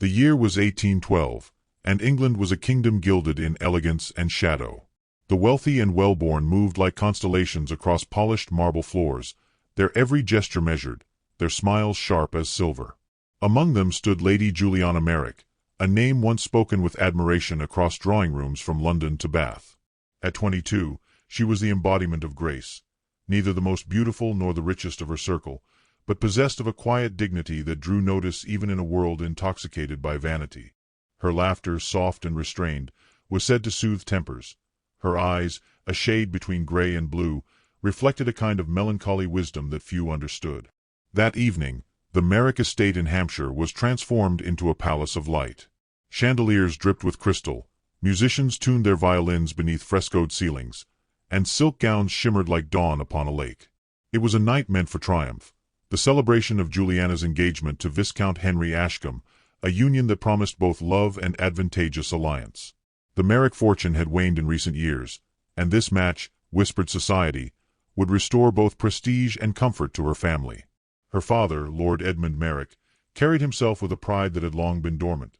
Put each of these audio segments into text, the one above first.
The year was 1812, and England was a kingdom gilded in elegance and shadow. The wealthy and well-born moved like constellations across polished marble floors, their every gesture measured, their smiles sharp as silver. Among them stood Lady Juliana Merrick, a name once spoken with admiration across drawing rooms from London to Bath. At 22, she was the embodiment of grace, neither the most beautiful nor the richest of her circle, but possessed of a quiet dignity that drew notice even in a world intoxicated by vanity. Her laughter, soft and restrained, was said to soothe tempers. Her eyes, a shade between gray and blue, reflected a kind of melancholy wisdom that few understood. That evening, the Merrick estate in Hampshire was transformed into a palace of light. Chandeliers dripped with crystal, musicians tuned their violins beneath frescoed ceilings, and silk gowns shimmered like dawn upon a lake. It was a night meant for triumph, the celebration of Juliana's engagement to Viscount Henry Ashcombe, a union that promised both love and advantageous alliance. The Merrick fortune had waned in recent years, and this match, whispered society, would restore both prestige and comfort to her family. Her father, Lord Edmund Merrick, carried himself with a pride that had long been dormant.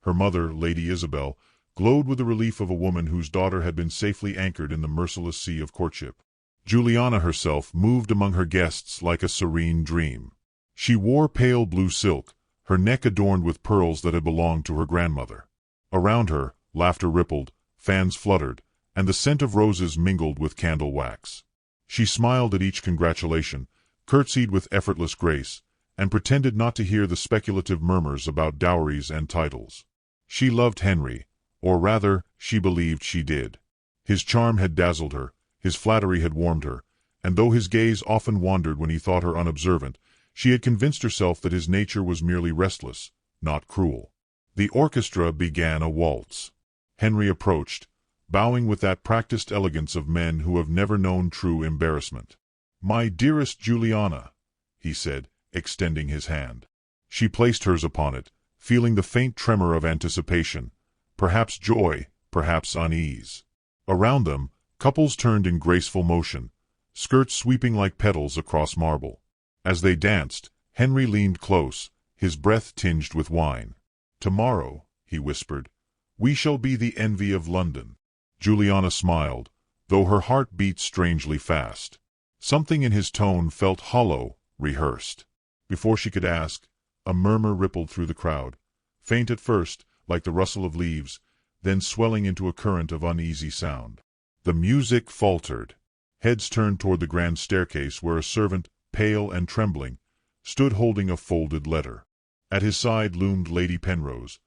Her mother, Lady Isabel, glowed with the relief of a woman whose daughter had been safely anchored in the merciless sea of courtship. Juliana herself moved among her guests like a serene dream. She wore pale blue silk, her neck adorned with pearls that had belonged to her grandmother. Around her, laughter rippled, fans fluttered, and the scent of roses mingled with candle wax. She smiled at each congratulation, curtsied with effortless grace, and pretended not to hear the speculative murmurs about dowries and titles. She loved Henry, or rather, she believed she did. His charm had dazzled her, his flattery had warmed her, and though his gaze often wandered when he thought her unobservant, she had convinced herself that his nature was merely restless, not cruel. The orchestra began a waltz. Henry approached, bowing with that practiced elegance of men who have never known true embarrassment. "My dearest Juliana," he said, extending his hand. She placed hers upon it, feeling the faint tremor of anticipation, perhaps joy, perhaps unease. Around them, couples turned in graceful motion, skirts sweeping like petals across marble. As they danced, Henry leaned close, his breath tinged with wine. "Tomorrow," he whispered, "we shall be the envy of London." Juliana smiled, though her heart beat strangely fast. Something in his tone felt hollow, rehearsed. Before she could ask, a murmur rippled through the crowd, faint at first, like the rustle of leaves, then swelling into a current of uneasy sound. The music faltered. Heads turned toward the grand staircase where a servant, pale and trembling, stood holding a folded letter. At his side loomed Lady Penrose,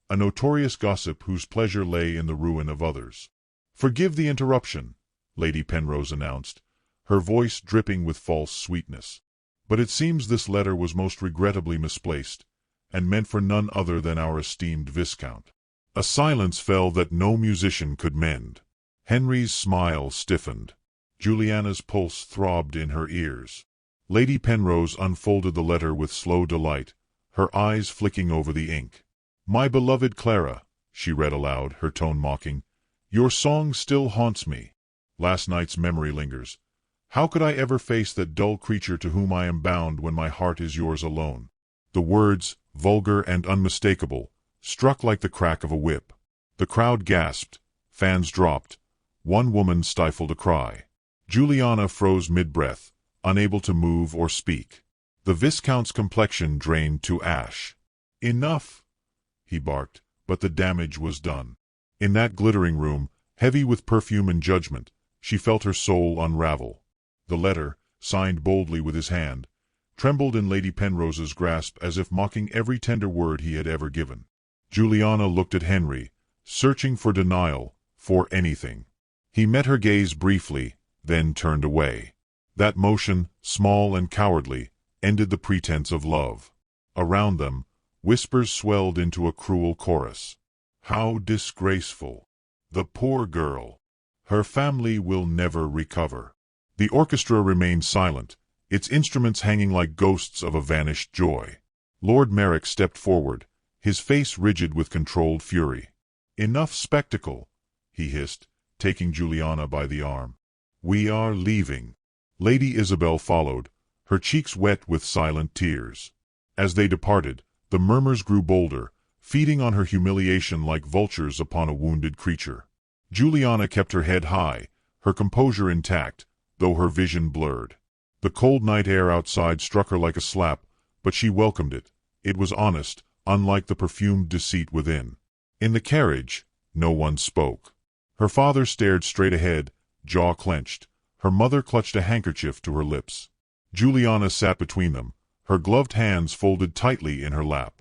a notorious gossip whose pleasure lay in the ruin of others. "Forgive the interruption," Lady Penrose announced, her voice dripping with false sweetness. "But it seems this letter was most regrettably misplaced, and meant for none other than our esteemed Viscount." A silence fell that no musician could mend. Henry's smile stiffened. Juliana's pulse throbbed in her ears. Lady Penrose unfolded the letter with slow delight, her eyes flicking over the ink. "My beloved Clara," she read aloud, her tone mocking, "your song still haunts me. Last night's memory lingers. How could I ever face that dull creature to whom I am bound when my heart is yours alone?" The words, vulgar and unmistakable, struck like the crack of a whip. The crowd gasped, fans dropped, one woman stifled a cry. Juliana froze mid-breath, unable to move or speak. The Viscount's complexion drained to ash. "Enough!" he barked, but the damage was done. In that glittering room, heavy with perfume and judgment, she felt her soul unravel. The letter, signed boldly with his hand, trembled in Lady Penrose's grasp as if mocking every tender word he had ever given. Juliana looked at Henry, searching for denial, for anything. He met her gaze briefly, then turned away. That motion, small and cowardly, ended the pretense of love. Around them, whispers swelled into a cruel chorus. "How disgraceful! The poor girl! Her family will never recover." The orchestra remained silent, its instruments hanging like ghosts of a vanished joy. Lord Merrick stepped forward, his face rigid with controlled fury. "Enough spectacle," he hissed, taking Juliana by the arm. "We are leaving." Lady Isabel followed, her cheeks wet with silent tears. As they departed, the murmurs grew bolder, feeding on her humiliation like vultures upon a wounded creature. Juliana kept her head high, her composure intact, though her vision blurred. The cold night air outside struck her like a slap, but she welcomed it. It was honest, unlike the perfumed deceit within. In the carriage, no one spoke. Her father stared straight ahead, jaw clenched. Her mother clutched a handkerchief to her lips. Juliana sat between them, her gloved hands folded tightly in her lap.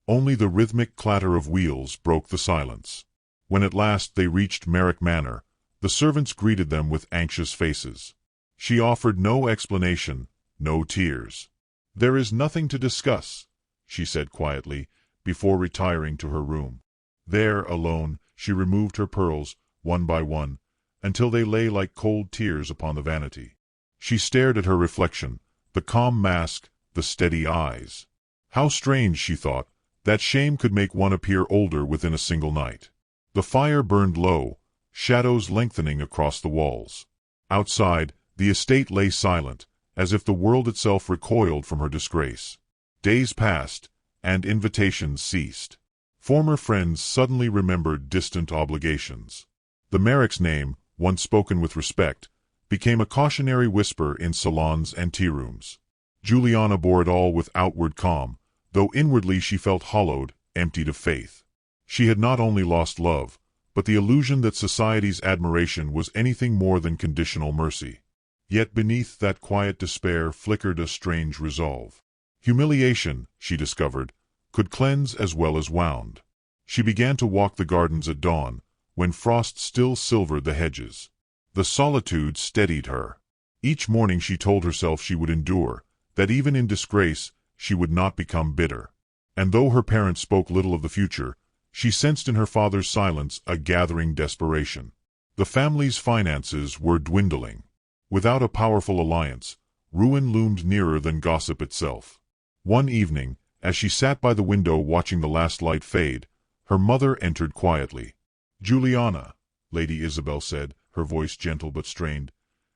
Only the rhythmic clatter of wheels broke the silence. When at last they reached Merrick Manor, the servants greeted them with anxious faces. She offered no explanation, no tears. "There is nothing to discuss," she said quietly, before retiring to her room. There, alone, she removed her pearls, one by one, until they lay like cold tears upon the vanity. She stared at her reflection, the calm mask, the steady eyes. How strange, she thought, that shame could make one appear older within a single night. The fire burned low, shadows lengthening across the walls. Outside, the estate lay silent, as if the world itself recoiled from her disgrace. Days passed, and invitations ceased. Former friends suddenly remembered distant obligations. The Merrick's name, once spoken with respect, became a cautionary whisper in salons and tea-rooms. Juliana bore it all with outward calm, though inwardly she felt hollowed, emptied of faith. She had not only lost love, but the illusion that society's admiration was anything more than conditional mercy. Yet beneath that quiet despair flickered a strange resolve. Humiliation, she discovered, could cleanse as well as wound. She began to walk the gardens at dawn, when frost still silvered the hedges. The solitude steadied her. Each morning she told herself she would endure, that even in disgrace she would not become bitter. And though her parents spoke little of the future, she sensed in her father's silence a gathering desperation. The family's finances were dwindling. Without a powerful alliance, ruin loomed nearer than gossip itself. One evening, as she sat by the window watching the last light fade, her mother entered quietly. "Juliana," Lady Isabel said, her voice gentle but strained,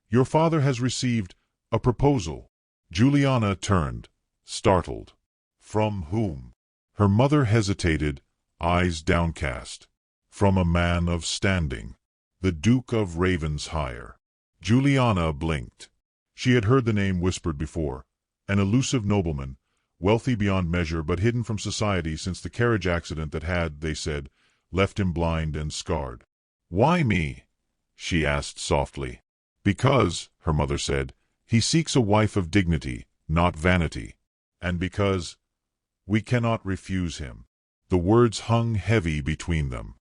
"your father has received a proposal." Juliana turned, startled. "From whom?" Her mother hesitated, eyes downcast. "From a man of standing. The Duke of Ravenshire." Juliana blinked. She had heard the name whispered before. An elusive nobleman, wealthy beyond measure but hidden from society since the carriage accident that had, they said, left him blind and scarred. "Why me?" she asked softly. "Because," her mother said, "he seeks a wife of dignity, not vanity. And because we cannot refuse him." The words hung heavy between them.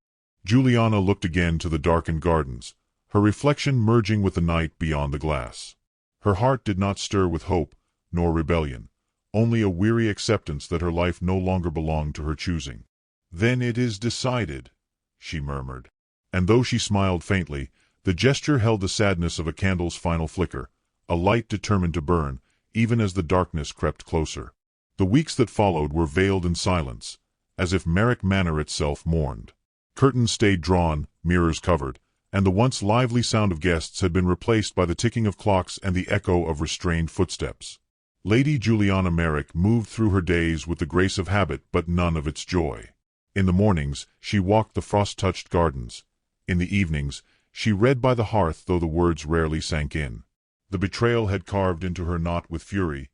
Juliana looked again to the darkened gardens, her reflection merging with the night beyond the glass. Her heart did not stir with hope, nor rebellion, only a weary acceptance that her life no longer belonged to her choosing. "Then it is decided," she murmured. And though she smiled faintly, the gesture held the sadness of a candle's final flicker, a light determined to burn, even as the darkness crept closer. The weeks that followed were veiled in silence, as if Merrick Manor itself mourned. Curtains stayed drawn, mirrors covered, and the once lively sound of guests had been replaced by the ticking of clocks and the echo of restrained footsteps. Lady Juliana Merrick moved through her days with the grace of habit but none of its joy. In the mornings, she walked the frost-touched gardens. In the evenings, she read by the hearth though the words rarely sank in. The betrayal had carved into her not with fury,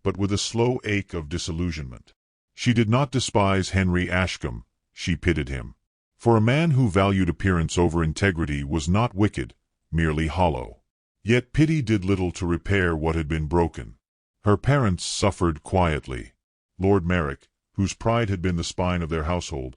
but with a slow ache of disillusionment. She did not despise Henry Ashcombe, she pitied him. For a man who valued appearance over integrity was not wicked, merely hollow. Yet pity did little to repair what had been broken. Her parents suffered quietly. Lord Merrick, whose pride had been the spine of their household,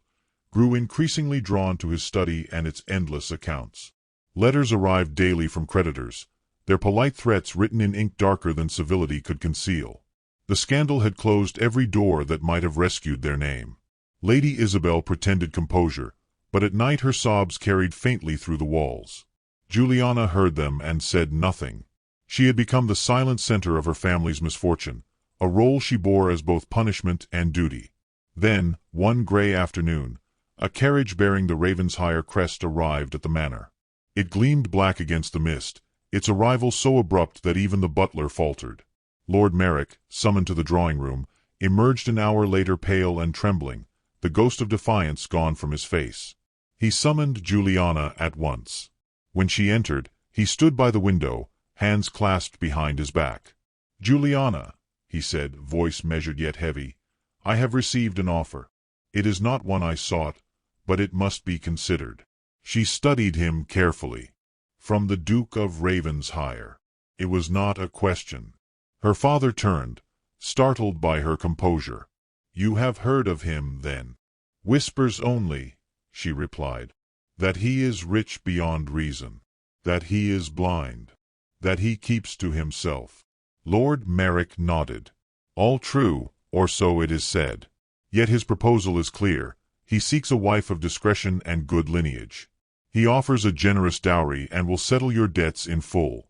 grew increasingly drawn to his study and its endless accounts. Letters arrived daily from creditors, their polite threats written in ink darker than civility could conceal. The scandal had closed every door that might have rescued their name. Lady Isabel pretended composure, but at night her sobs carried faintly through the walls. Juliana heard them and said nothing. She had become the silent center of her family's misfortune, a role she bore as both punishment and duty. Then, one gray afternoon, a carriage bearing the Ravenshire crest arrived at the manor. It gleamed black against the mist, its arrival so abrupt that even the butler faltered. Lord Merrick, summoned to the drawing-room, emerged an hour later pale and trembling, the ghost of defiance gone from his face. He summoned Juliana at once. When she entered, he stood by the window, hands clasped behind his back. "Juliana," he said, voice measured yet heavy, "I have received an offer. It is not one I sought, but it must be considered." She studied him carefully. From the Duke of Ravenshire. It was not a question. Her father turned, startled by her composure. "You have heard of him, then?" "Whispers only," she replied. "That he is rich beyond reason. That he is blind. That he keeps to himself." Lord Merrick nodded. "All true, or so it is said. Yet his proposal is clear. He seeks a wife of discretion and good lineage. He offers a generous dowry and will settle your debts in full."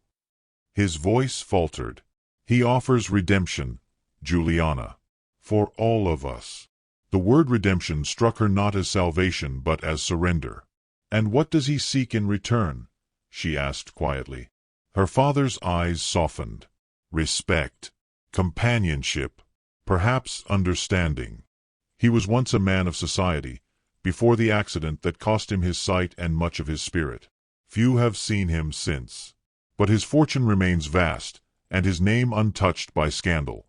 His voice faltered. "He offers redemption, Juliana. For all of us." The word redemption struck her not as salvation but as surrender. "And what does he seek in return?" she asked quietly. Her father's eyes softened. "Respect. Companionship. Perhaps understanding. He was once a man of society, before the accident that cost him his sight and much of his spirit. Few have seen him since. But his fortune remains vast, and his name untouched by scandal."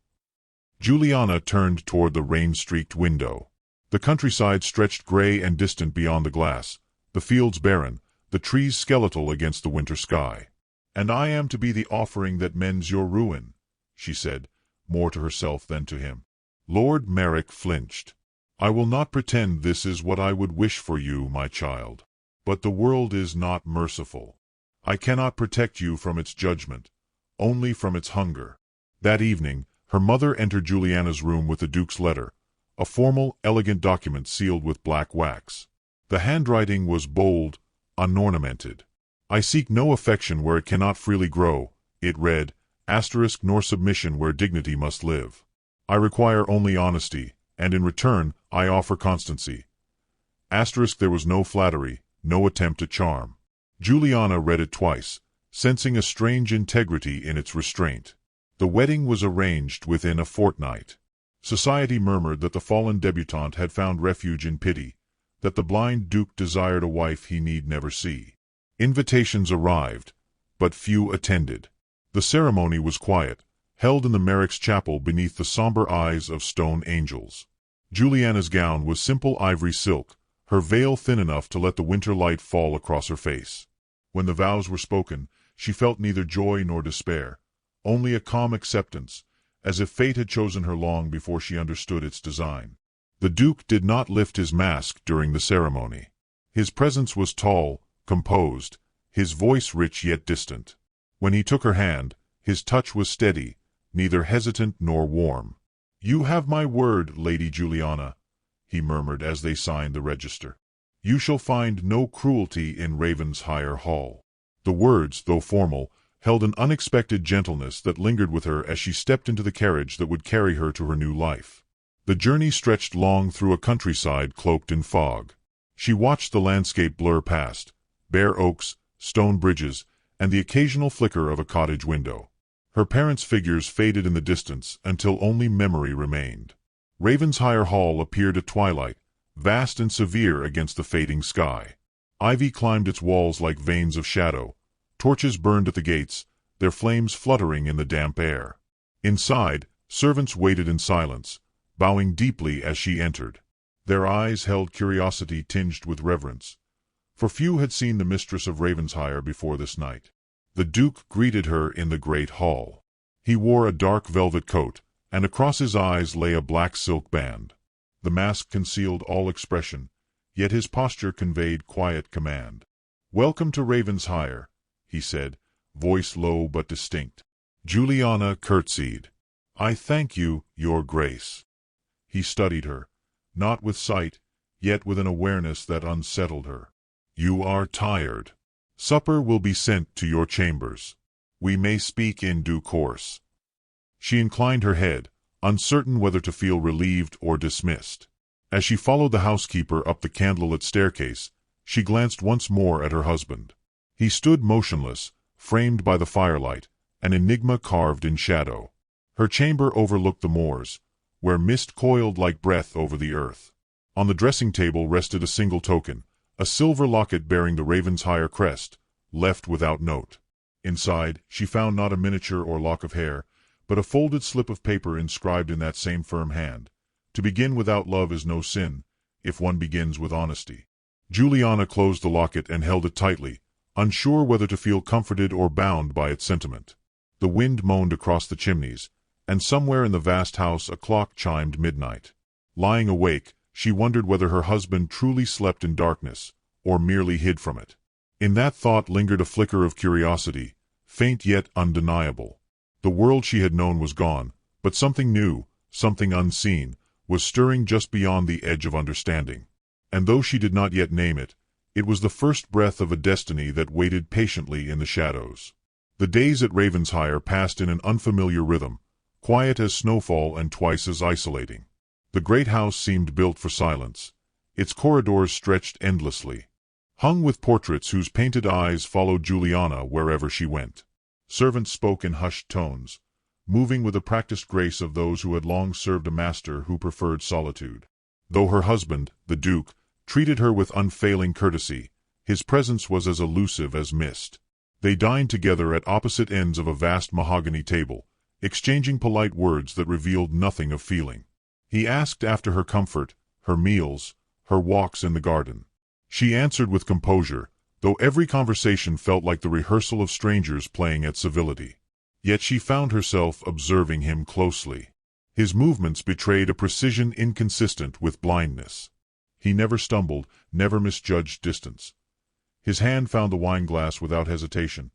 Juliana turned toward the rain-streaked window. The countryside stretched gray and distant beyond the glass, the fields barren, the trees skeletal against the winter sky. "And I am to be the offering that mends your ruin," she said, more to herself than to him. Lord Merrick flinched. "I will not pretend this is what I would wish for you, my child. But the world is not merciful. I cannot protect you from its judgment, only from its hunger." That evening, her mother entered Juliana's room with the Duke's letter, a formal, elegant document sealed with black wax. The handwriting was bold, unornamented. "I seek no affection where it cannot freely grow," it read, *, nor submission where dignity must live. "I require only honesty, and in return I offer constancy." There was no flattery, no attempt at charm. Juliana read it twice, sensing a strange integrity in its restraint. The wedding was arranged within a fortnight. Society murmured that the fallen debutante had found refuge in pity, that the blind Duke desired a wife he need never see. Invitations arrived, but few attended. The ceremony was quiet, held in the Merrick's chapel beneath the somber eyes of stone angels. Juliana's gown was simple ivory silk, her veil thin enough to let the winter light fall across her face. When the vows were spoken, she felt neither joy nor despair, only a calm acceptance, as if fate had chosen her long before she understood its design. The Duke did not lift his mask during the ceremony. His presence was tall, composed, his voice rich yet distant. When he took her hand, his touch was steady, neither hesitant nor warm. "You have my word, Lady Juliana," he murmured as they signed the register. "You shall find no cruelty in Ravenshire Hall." The words, though formal, held an unexpected gentleness that lingered with her as she stepped into the carriage that would carry her to her new life. The journey stretched long through a countryside cloaked in fog. She watched the landscape blur past, bare oaks, stone bridges, and the occasional flicker of a cottage window. Her parents' figures faded in the distance until only memory remained. Ravenshire Hall appeared at twilight, vast and severe against the fading sky. Ivy climbed its walls like veins of shadow. Torches burned at the gates, their flames fluttering in the damp air. Inside, servants waited in silence, bowing deeply as she entered. Their eyes held curiosity tinged with reverence, for few had seen the mistress of Ravenshire before this night. The Duke greeted her in the great hall. He wore a dark velvet coat, and across his eyes lay a black silk band. The mask concealed all expression, yet his posture conveyed quiet command. "Welcome to Ravenshire," he said, voice low but distinct. Juliana curtsied. "I thank you, your grace." He studied her, not with sight, yet with an awareness that unsettled her. "You are tired. Supper will be sent to your chambers. We may speak in due course." She inclined her head, uncertain whether to feel relieved or dismissed. As she followed the housekeeper up the candlelit staircase, she glanced once more at her husband. He stood motionless, framed by the firelight, an enigma carved in shadow. Her chamber overlooked the moors, where mist coiled like breath over the earth. On the dressing table rested a single token, a silver locket bearing the Ravenshire crest, left without note. Inside, she found not a miniature or lock of hair, but a folded slip of paper inscribed in that same firm hand. To begin without love is no sin, if one begins with honesty. Juliana closed the locket and held it tightly, unsure whether to feel comforted or bound by its sentiment. The wind moaned across the chimneys, and somewhere in the vast house a clock chimed midnight. Lying awake, she wondered whether her husband truly slept in darkness, or merely hid from it. In that thought lingered a flicker of curiosity, faint yet undeniable. The world she had known was gone, but something new, something unseen, was stirring just beyond the edge of understanding. And though she did not yet name it, it was the first breath of a destiny that waited patiently in the shadows. The days at Ravenshire passed in an unfamiliar rhythm, quiet as snowfall and twice as isolating. The great house seemed built for silence. Its corridors stretched endlessly, hung with portraits whose painted eyes followed Juliana wherever she went. Servants spoke in hushed tones, moving with the practiced grace of those who had long served a master who preferred solitude. Though her husband, the Duke, treated her with unfailing courtesy, his presence was as elusive as mist. They dined together at opposite ends of a vast mahogany table, exchanging polite words that revealed nothing of feeling. He asked after her comfort, her meals, her walks in the garden. She answered with composure, though every conversation felt like the rehearsal of strangers playing at civility. Yet she found herself observing him closely. His movements betrayed a precision inconsistent with blindness. He never stumbled, never misjudged distance. His hand found the wine-glass without hesitation.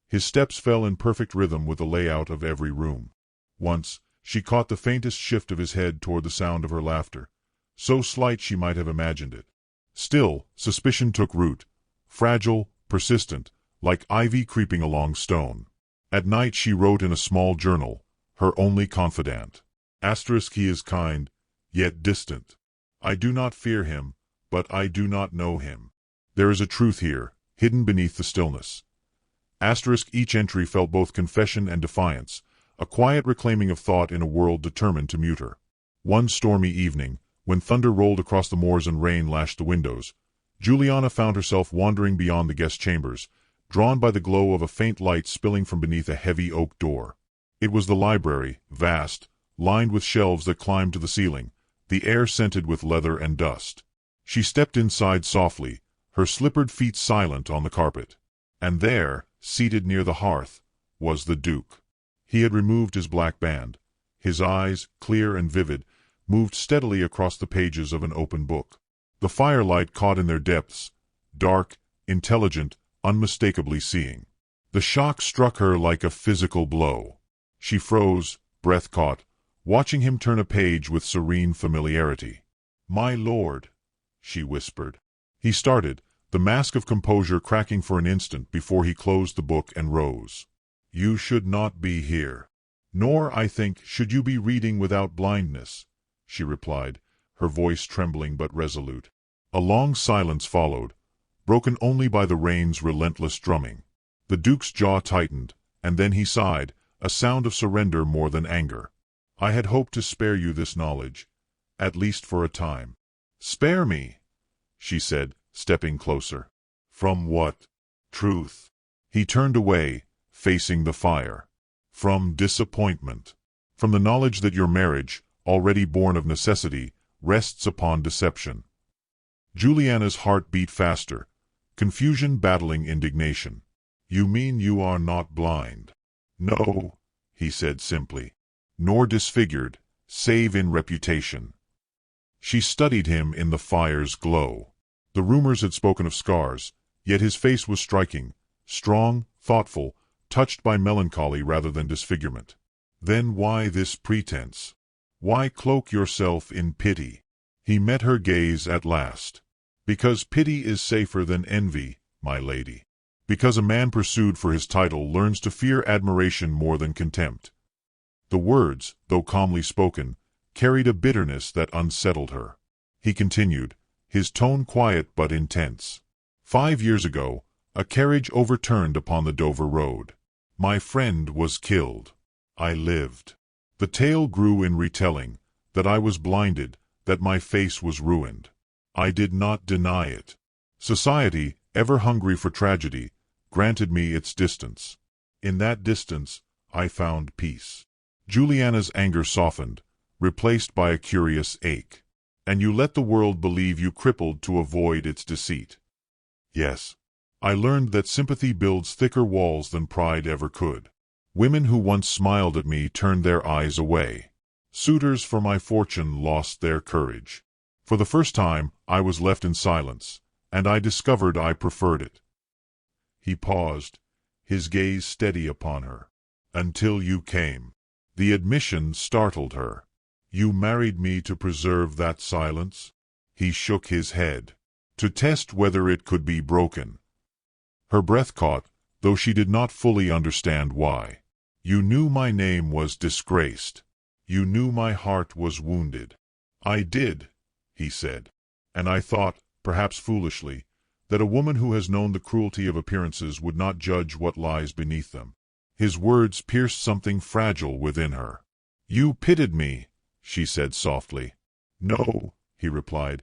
His steps fell in perfect rhythm with the layout of every room. Once, she caught the faintest shift of his head toward the sound of her laughter, so slight she might have imagined it. Still, suspicion took root, fragile, persistent, like ivy creeping along stone. At night she wrote in a small journal, her only confidant. He is kind, yet distant. I do not fear him, but I do not know him. There is a truth here, hidden beneath the stillness. Each entry felt both confession and defiance, a quiet reclaiming of thought in a world determined to mute her. One stormy evening, when thunder rolled across the moors and rain lashed the windows, Juliana found herself wandering beyond the guest chambers, drawn by the glow of a faint light spilling from beneath a heavy oak door. It was the library, vast, lined with shelves that climbed to the ceiling, the air scented with leather and dust. She stepped inside softly, her slippered feet silent on the carpet. And there, seated near the hearth, was the Duke. He had removed his black band. His eyes, clear and vivid, moved steadily across the pages of an open book. The firelight caught in their depths, dark, intelligent, unmistakably seeing. The shock struck her like a physical blow. She froze, breath caught, watching him turn a page with serene familiarity. "My lord," she whispered. He started, the mask of composure cracking for an instant before he closed the book and rose. "You should not be here. Nor, I think, should you be reading without blindness," she replied, her voice trembling but resolute. A long silence followed, broken only by the rain's relentless drumming. The Duke's jaw tightened, and then he sighed, a sound of surrender more than anger. "I had hoped to spare you this knowledge, at least for a time." "Spare me," she said, stepping closer. "From what? Truth?" He turned away, facing the fire. "From disappointment. From the knowledge that your marriage, already born of necessity, rests upon deception." Juliana's heart beat faster, confusion battling indignation. "You mean you are not blind?" "No," he said simply. "Nor disfigured, save in reputation." She studied him in the fire's glow. The rumors had spoken of scars, yet his face was striking, strong, thoughtful, touched by melancholy rather than disfigurement. "Then why this pretense? Why cloak yourself in pity?" He met her gaze at last. "Because pity is safer than envy, my lady. Because a man pursued for his title learns to fear admiration more than contempt." The words, though calmly spoken, carried a bitterness that unsettled her. He continued, his tone quiet but intense. "5 years ago, a carriage overturned upon the Dover road. My friend was killed. I lived. The tale grew in retelling, that I was blinded, that my face was ruined. I did not deny it. Society, ever hungry for tragedy, granted me its distance. In that distance, I found peace. Juliana's anger softened, replaced by a curious ache. And you let the world believe you crippled to avoid its deceit. Yes. I learned that sympathy builds thicker walls than pride ever could. Women who once smiled at me turned their eyes away. Suitors for my fortune lost their courage. For the first time, I was left in silence, and I discovered I preferred it. He paused, his gaze steady upon her. Until you came. The admission startled her. You married me to preserve that silence? He shook his head. To test whether it could be broken. Her breath caught, though she did not fully understand why. You knew my name was disgraced. You knew my heart was wounded. I did, he said. And I thought, perhaps foolishly, that a woman who has known the cruelty of appearances would not judge what lies beneath them. His words pierced something fragile within her. You pitied me, she said softly. No, he replied,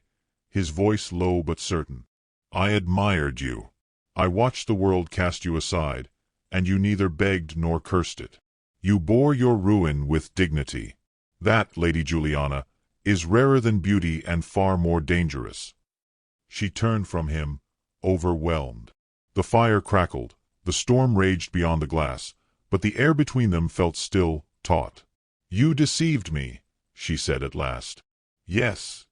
his voice low but certain. I admired you. I watched the world cast you aside, and you neither begged nor cursed it. You bore your ruin with dignity. That, Lady Juliana, is rarer than beauty and far more dangerous. She turned from him, overwhelmed. The fire crackled, the storm raged beyond the glass, but the air between them felt still, taut. You deceived me, she said at last. Yes,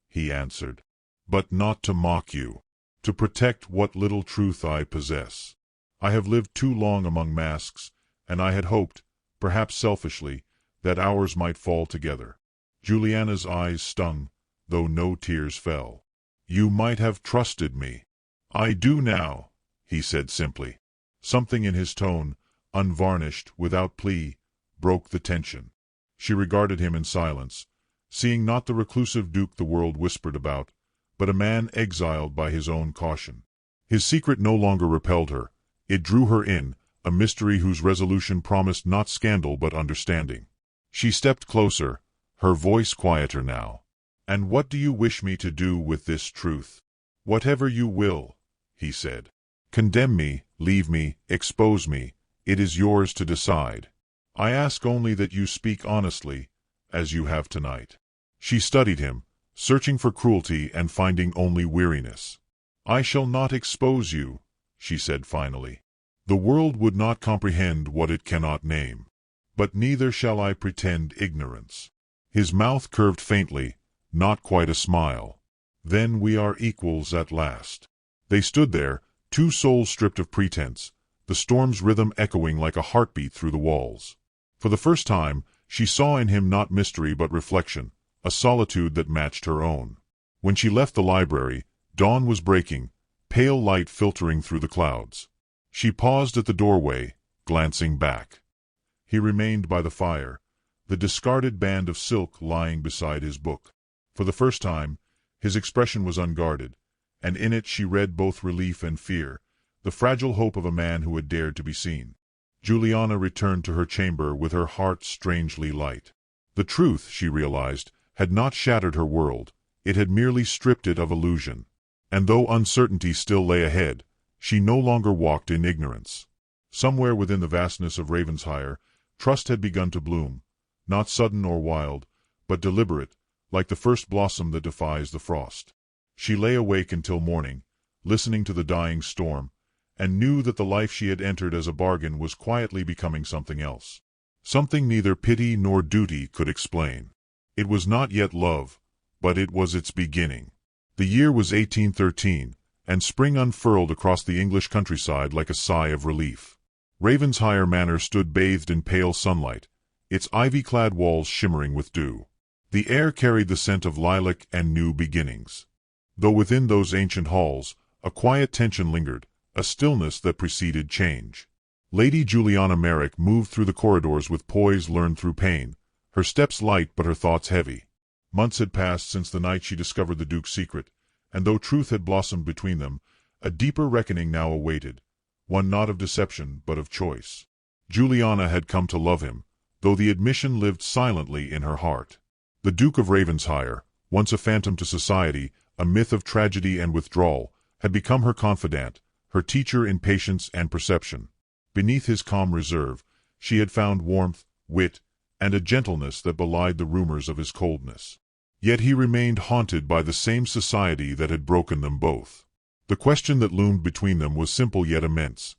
he answered, but not to mock you. To protect what little truth I possess. I have lived too long among masks, and I had hoped, perhaps selfishly, that ours might fall together. Juliana's eyes stung, though no tears fell. You might have trusted me. I do now, he said simply. Something in his tone, unvarnished, without plea, broke the tension. She regarded him in silence, seeing not the reclusive duke the world whispered about, but a man exiled by his own caution. His secret no longer repelled her. It drew her in, a mystery whose resolution promised not scandal but understanding. She stepped closer, her voice quieter now. And what do you wish me to do with this truth? Whatever you will, he said. Condemn me, leave me, expose me, it is yours to decide. I ask only that you speak honestly, as you have tonight. She studied him, searching for cruelty and finding only weariness. I shall not expose you, she said finally. The world would not comprehend what it cannot name. But neither shall I pretend ignorance. His mouth curved faintly, not quite a smile. Then we are equals at last. They stood there, two souls stripped of pretense, the storm's rhythm echoing like a heartbeat through the walls. For the first time, she saw in him not mystery but reflection, a solitude that matched her own. When she left the library, dawn was breaking, pale light filtering through the clouds. She paused at the doorway, glancing back. He remained by the fire, the discarded band of silk lying beside his book. For the first time, his expression was unguarded, and in it she read both relief and fear, the fragile hope of a man who had dared to be seen. Juliana returned to her chamber with her heart strangely light. The truth, she realized, had not shattered her world, it had merely stripped it of illusion. And though uncertainty still lay ahead, she no longer walked in ignorance. Somewhere within the vastness of Ravenshire, trust had begun to bloom, not sudden or wild, but deliberate, like the first blossom that defies the frost. She lay awake until morning, listening to the dying storm, and knew that the life she had entered as a bargain was quietly becoming something else. Something neither pity nor duty could explain. It was not yet love, but it was its beginning. The year was 1813, and spring unfurled across the English countryside like a sigh of relief. Ravenshire Manor stood bathed in pale sunlight, its ivy-clad walls shimmering with dew. The air carried the scent of lilac and new beginnings. Though within those ancient halls, a quiet tension lingered, a stillness that preceded change. Lady Juliana Merrick moved through the corridors with poise learned through pain, her steps light but her thoughts heavy. Months had passed since the night she discovered the Duke's secret, and though truth had blossomed between them, a deeper reckoning now awaited, one not of deception but of choice. Juliana had come to love him, though the admission lived silently in her heart. The Duke of Ravenshire, once a phantom to society, a myth of tragedy and withdrawal, had become her confidant, her teacher in patience and perception. Beneath his calm reserve, she had found warmth, wit, and a gentleness that belied the rumors of his coldness. Yet he remained haunted by the same society that had broken them both. The question that loomed between them was simple yet immense.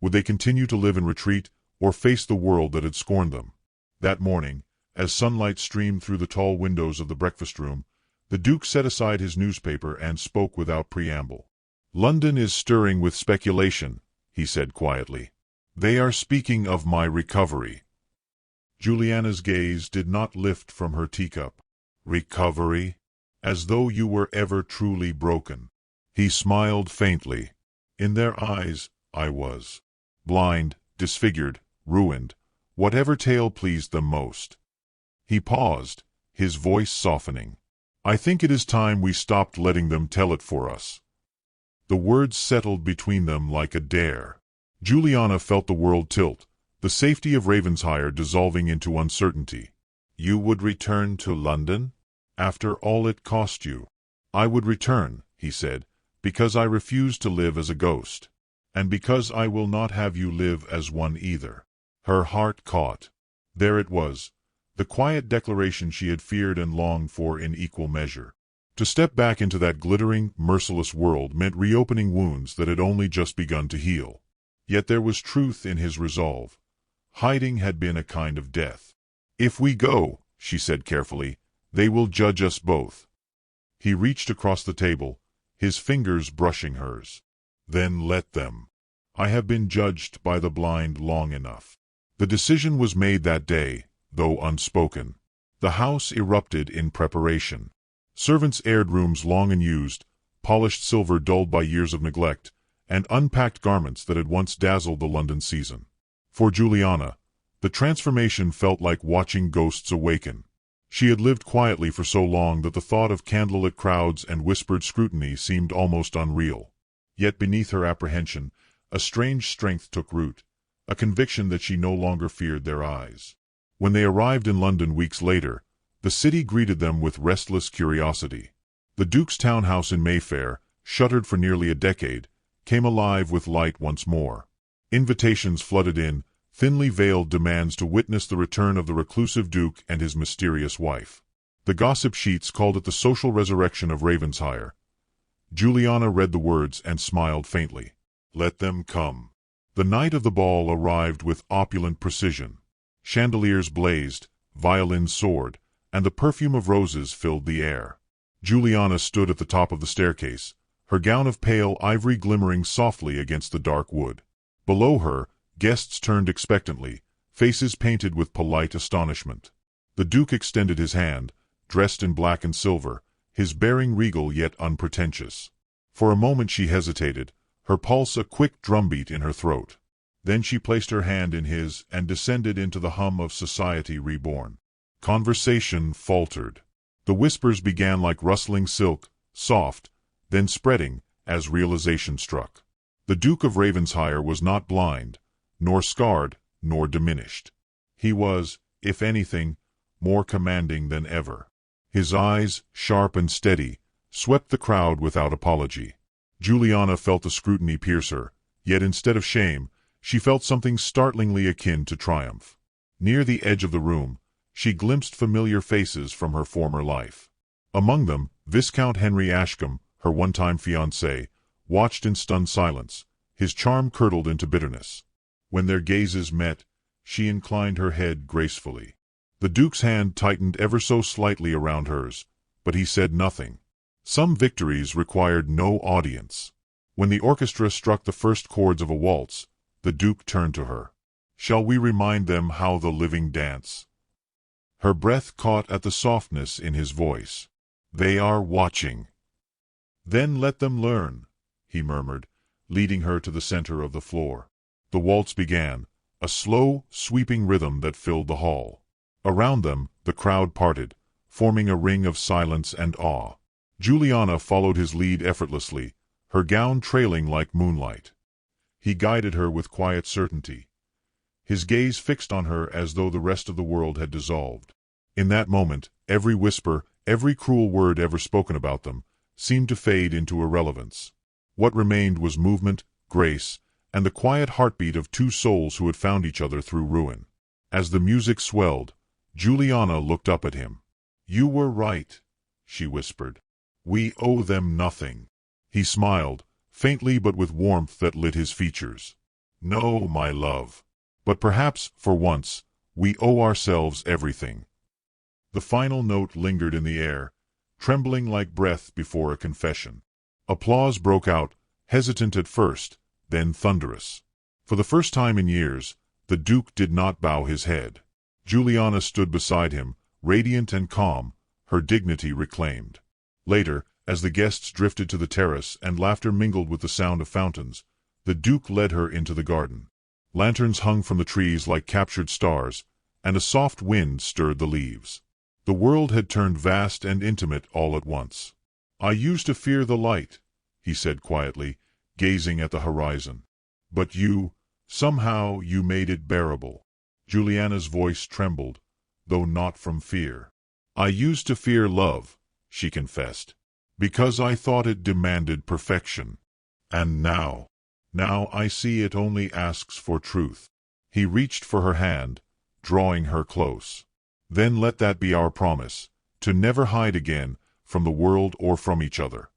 Would they continue to live in retreat, or face the world that had scorned them? That morning, as sunlight streamed through the tall windows of the breakfast room, the Duke set aside his newspaper and spoke without preamble. "London is stirring with speculation," he said quietly. "They are speaking of my recovery." Juliana's gaze did not lift from her teacup. "Recovery? As though you were ever truly broken." He smiled faintly. "In their eyes, I was. Blind, disfigured, ruined, whatever tale pleased them most." He paused, his voice softening. "I think it is time we stopped letting them tell it for us." The words settled between them like a dare. Juliana felt the world tilt, the safety of Ravenshire dissolving into uncertainty. "You would return to London? After all it cost you?" "I would return," he said, "because I refuse to live as a ghost. And because I will not have you live as one either." Her heart caught. There it was, the quiet declaration she had feared and longed for in equal measure. To step back into that glittering, merciless world meant reopening wounds that had only just begun to heal. Yet there was truth in his resolve. Hiding had been a kind of death. "If we go," she said carefully, "they will judge us both." He reached across the table, his fingers brushing hers. "Then let them. I have been judged by the blind long enough." The decision was made that day, though unspoken. The house erupted in preparation. Servants aired rooms long unused, polished silver dulled by years of neglect, and unpacked garments that had once dazzled the London season. For Juliana, the transformation felt like watching ghosts awaken. She had lived quietly for so long that the thought of candlelit crowds and whispered scrutiny seemed almost unreal. Yet beneath her apprehension, a strange strength took root, a conviction that she no longer feared their eyes. When they arrived in London weeks later, the city greeted them with restless curiosity. The Duke's townhouse in Mayfair, shuttered for nearly a decade, came alive with light once more. Invitations flooded in, thinly veiled demands to witness the return of the reclusive Duke and his mysterious wife. The gossip sheets called it the social resurrection of Ravenshire. Juliana read the words and smiled faintly. Let them come. The night of the ball arrived with opulent precision. Chandeliers blazed, violins soared, and the perfume of roses filled the air. Juliana stood at the top of the staircase, her gown of pale ivory glimmering softly against the dark wood. Below her, guests turned expectantly, faces painted with polite astonishment. The Duke extended his hand, dressed in black and silver, his bearing regal yet unpretentious. For a moment she hesitated, her pulse a quick drumbeat in her throat. Then she placed her hand in his and descended into the hum of society reborn. Conversation faltered. The whispers began like rustling silk, soft, then spreading, as realization struck. The Duke of Ravenshire was not blind, nor scarred, nor diminished. He was, if anything, more commanding than ever. His eyes, sharp and steady, swept the crowd without apology. Juliana felt the scrutiny pierce her, yet instead of shame, she felt something startlingly akin to triumph. Near the edge of the room, she glimpsed familiar faces from her former life. Among them, Viscount Henry Ashcombe, her one-time fiancé, watched in stunned silence, his charm curdled into bitterness. When their gazes met, she inclined her head gracefully. The Duke's hand tightened ever so slightly around hers, but he said nothing. Some victories required no audience. When the orchestra struck the first chords of a waltz, the Duke turned to her. "Shall we remind them how the living dance?" Her breath caught at the softness in his voice. "They are watching." "Then let them learn," he murmured, leading her to the center of the floor. The waltz began, a slow, sweeping rhythm that filled the hall. Around them, the crowd parted, forming a ring of silence and awe. Juliana followed his lead effortlessly, her gown trailing like moonlight. He guided her with quiet certainty, his gaze fixed on her as though the rest of the world had dissolved. In that moment, every whisper, Every cruel word ever spoken about them seemed to fade into irrelevance. What remained was movement, grace, and the quiet heartbeat of two souls who had found each other through ruin. As the music swelled, Juliana looked up at him. "You were right," she whispered. "We owe them nothing." He smiled, faintly but with warmth that lit his features. "No, my love. But perhaps, for once, we owe ourselves everything." The final note lingered in the air, trembling like breath before a confession. Applause broke out, hesitant at first, then thunderous. For the first time in years, the Duke did not bow his head. Juliana stood beside him, radiant and calm, her dignity reclaimed. Later, as the guests drifted to the terrace and laughter mingled with the sound of fountains, the Duke led her into the garden. Lanterns hung from the trees like captured stars, and a soft wind stirred the leaves. The world had turned vast and intimate all at once. "I used to fear the light," he said quietly, gazing at the horizon. "But somehow you made it bearable." Juliana's voice trembled, though not from fear. "I used to fear love," she confessed, "because I thought it demanded perfection. And now I see it only asks for truth." He reached for her hand, drawing her close. "Then let that be our promise, to never hide again from the world or from each other."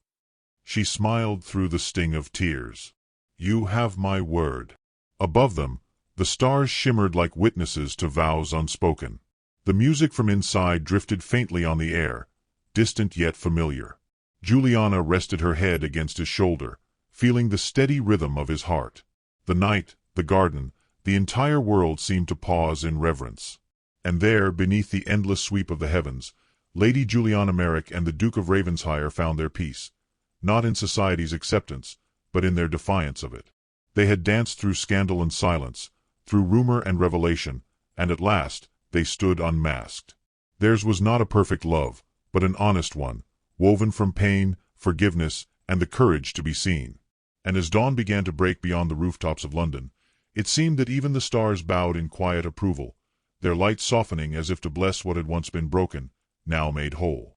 She smiled through the sting of tears. "You have my word." Above them, the stars shimmered like witnesses to vows unspoken. The music from inside drifted faintly on the air, distant yet familiar. Juliana rested her head against his shoulder, feeling the steady rhythm of his heart. The night, the garden, the entire world seemed to pause in reverence. And there, beneath the endless sweep of the heavens, Lady Juliana Merrick and the Duke of Ravenshire found their peace, not in society's acceptance, but in their defiance of it. They had danced through scandal and silence, through rumor and revelation, and at last they stood unmasked. Theirs was not a perfect love, but an honest one, woven from pain, forgiveness, and the courage to be seen. And as dawn began to break beyond the rooftops of London, it seemed that even the stars bowed in quiet approval, their light softening as if to bless what had once been broken, now made whole.